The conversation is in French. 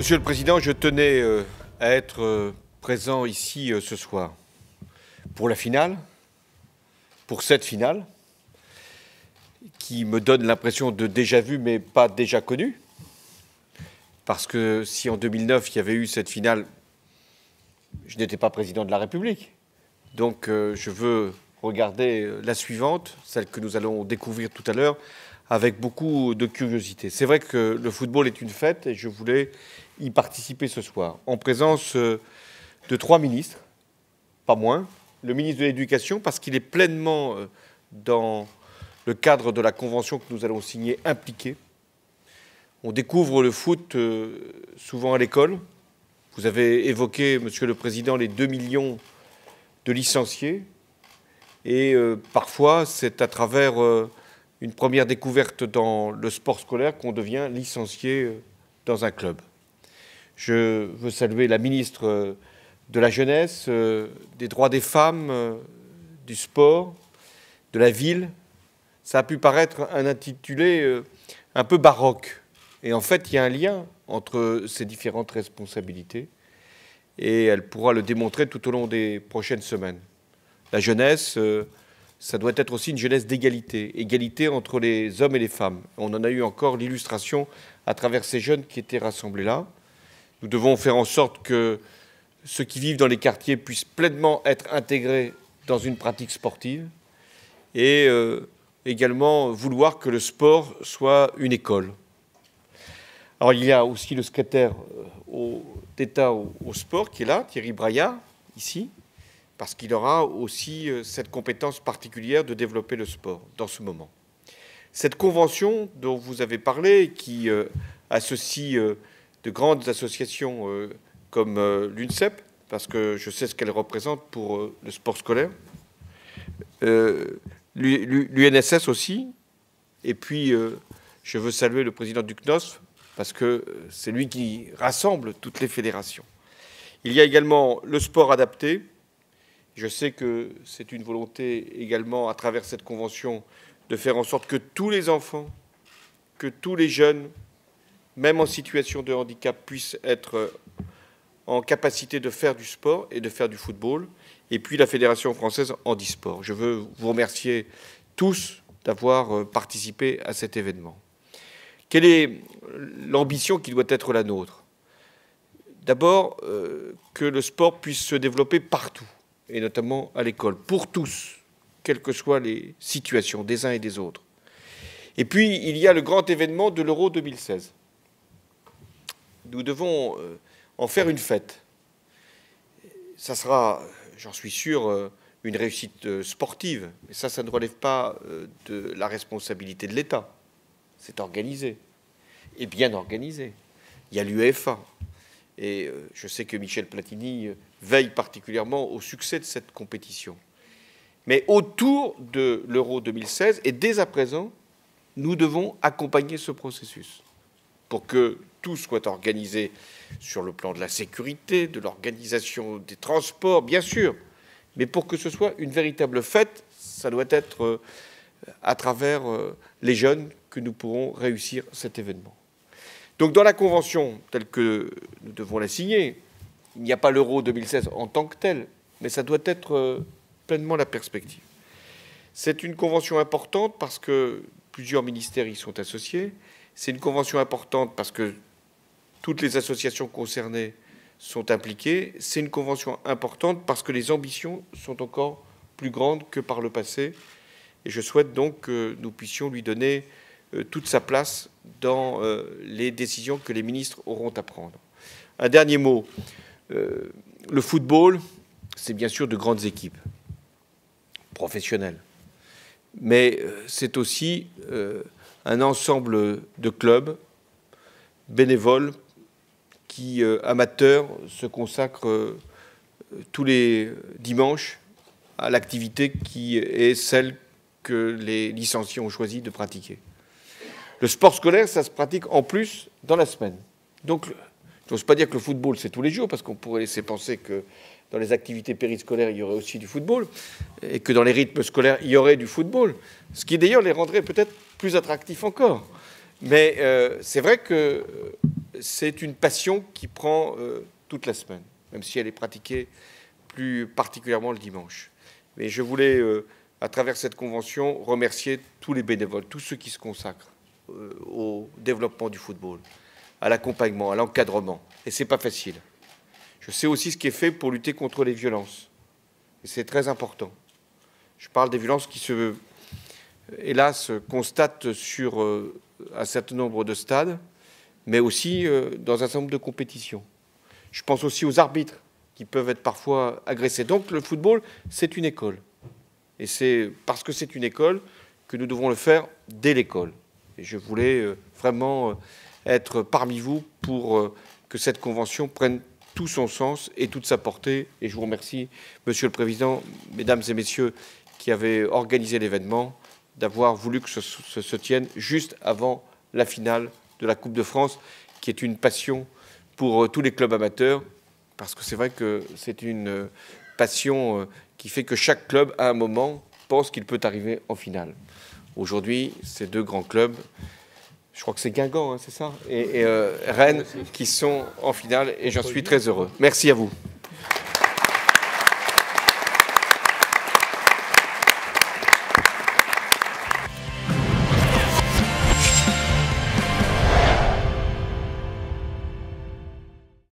Monsieur le Président, je tenais à être présent ici ce soir pour la finale, pour cette finale, qui me donne l'impression de déjà vu mais pas déjà connu. Parce que si en 2009 il y avait eu cette finale, je n'étais pas président de la République. Donc je veux regarder la suivante, celle que nous allons découvrir tout à l'heure, avec beaucoup de curiosité. C'est vrai que le football est une fête et je voulais y participer ce soir, en présence de 3 ministres, pas moins. Le ministre de l'Éducation, parce qu'il est pleinement dans le cadre de la convention que nous allons signer, impliqué. On découvre le foot souvent à l'école. Vous avez évoqué, Monsieur le Président, les 2 millions de licenciés. Et parfois, c'est à travers une première découverte dans le sport scolaire qu'on devient licencié dans un club. Je veux saluer la ministre de la Jeunesse, des droits des femmes, du sport, de la ville. Ça a pu paraître un intitulé un peu baroque. Et en fait, il y a un lien entre ces différentes responsabilités. Et elle pourra le démontrer tout au long des prochaines semaines. La jeunesse, ça doit être aussi une jeunesse d'égalité. Égalité entre les hommes et les femmes. On en a eu encore l'illustration à travers ces jeunes qui étaient rassemblés là. Nous devons faire en sorte que ceux qui vivent dans les quartiers puissent pleinement être intégrés dans une pratique sportive et également vouloir que le sport soit une école. Alors il y a aussi le secrétaire d'État au sport qui est là, Thierry Braillard, ici, parce qu'il aura aussi cette compétence particulière de développer le sport dans ce moment. Cette convention dont vous avez parlé, qui associe de grandes associations comme l'UNCEP, parce que je sais ce qu'elle représente pour le sport scolaire, l'UNSS aussi, et puis je veux saluer le président du CNOSF, parce que c'est lui qui rassemble toutes les fédérations. Il y a également le sport adapté. Je sais que c'est une volonté également, à travers cette convention, de faire en sorte que tous les enfants, que tous les jeunes, même en situation de handicap, puissent être en capacité de faire du sport et de faire du football. Et puis la Fédération française handisport. Je veux vous remercier tous d'avoir participé à cet événement. Quelle est l'ambition qui doit être la nôtre? D'abord, que le sport puisse se développer partout, et notamment à l'école, pour tous, quelles que soient les situations des uns et des autres. Et puis, il y a le grand événement de l'Euro 2016. Nous devons en faire une fête. Ça sera, j'en suis sûr, une réussite sportive, mais ça ne relève pas de la responsabilité de l'État. C'est organisé, et bien organisé. Il y a l'UEFA, et je sais que Michel Platini veille particulièrement au succès de cette compétition. Mais autour de l'Euro 2016, et dès à présent, nous devons accompagner ce processus pour que tout soit organisé sur le plan de la sécurité, de l'organisation des transports, bien sûr, mais pour que ce soit une véritable fête, ça doit être à travers les jeunes que nous pourrons réussir cet événement. Donc dans la convention telle que nous devons la signer, il n'y a pas l'Euro 2016 en tant que tel, mais ça doit être pleinement la perspective. C'est une convention importante parce que plusieurs ministères y sont associés. C'est une convention importante parce que toutes les associations concernées sont impliquées. C'est une convention importante parce que les ambitions sont encore plus grandes que par le passé. Et je souhaite donc que nous puissions lui donner toute sa place dans les décisions que les ministres auront à prendre. Un dernier mot. Le football, c'est bien sûr de grandes équipes professionnelles. Mais c'est aussi un ensemble de clubs bénévoles qui, amateurs, se consacrent tous les dimanches à l'activité qui est celle que les licenciés ont choisi de pratiquer. Le sport scolaire, ça se pratique en plus dans la semaine. Donc, je n'ose pas dire que le football, c'est tous les jours, parce qu'on pourrait laisser penser que dans les activités périscolaires, il y aurait aussi du football, et que dans les rythmes scolaires, il y aurait du football, ce qui d'ailleurs les rendrait peut-être plus attractifs encore. Mais c'est vrai que c'est une passion qui prend toute la semaine, même si elle est pratiquée plus particulièrement le dimanche. Mais je voulais, à travers cette convention, remercier tous les bénévoles, tous ceux qui se consacrent au développement du football, à l'accompagnement, à l'encadrement. Et ce n'est pas facile. Je sais aussi ce qui est fait pour lutter contre les violences. Et c'est très important. Je parle des violences qui se, hélas, constatent sur un certain nombre de stades, mais aussi dans un certain nombre de compétitions. Je pense aussi aux arbitres qui peuvent être parfois agressés. Donc le football, c'est une école. Et c'est parce que c'est une école que nous devons le faire dès l'école. Et je voulais vraiment être parmi vous pour que cette convention prenne tout son sens et toute sa portée. Et je vous remercie, Monsieur le Président, Mesdames et Messieurs, qui avez organisé l'événement, d'avoir voulu que ce se tienne juste avant la finale de la Coupe de France, qui est une passion pour tous les clubs amateurs, parce que c'est vrai que c'est une passion qui fait que chaque club, à un moment, pense qu'il peut arriver en finale. Aujourd'hui, ces deux grands clubs, je crois que c'est Guingamp, hein, c'est ça, et Rennes, qui sont en finale, et j'en suis très heureux. Merci à vous.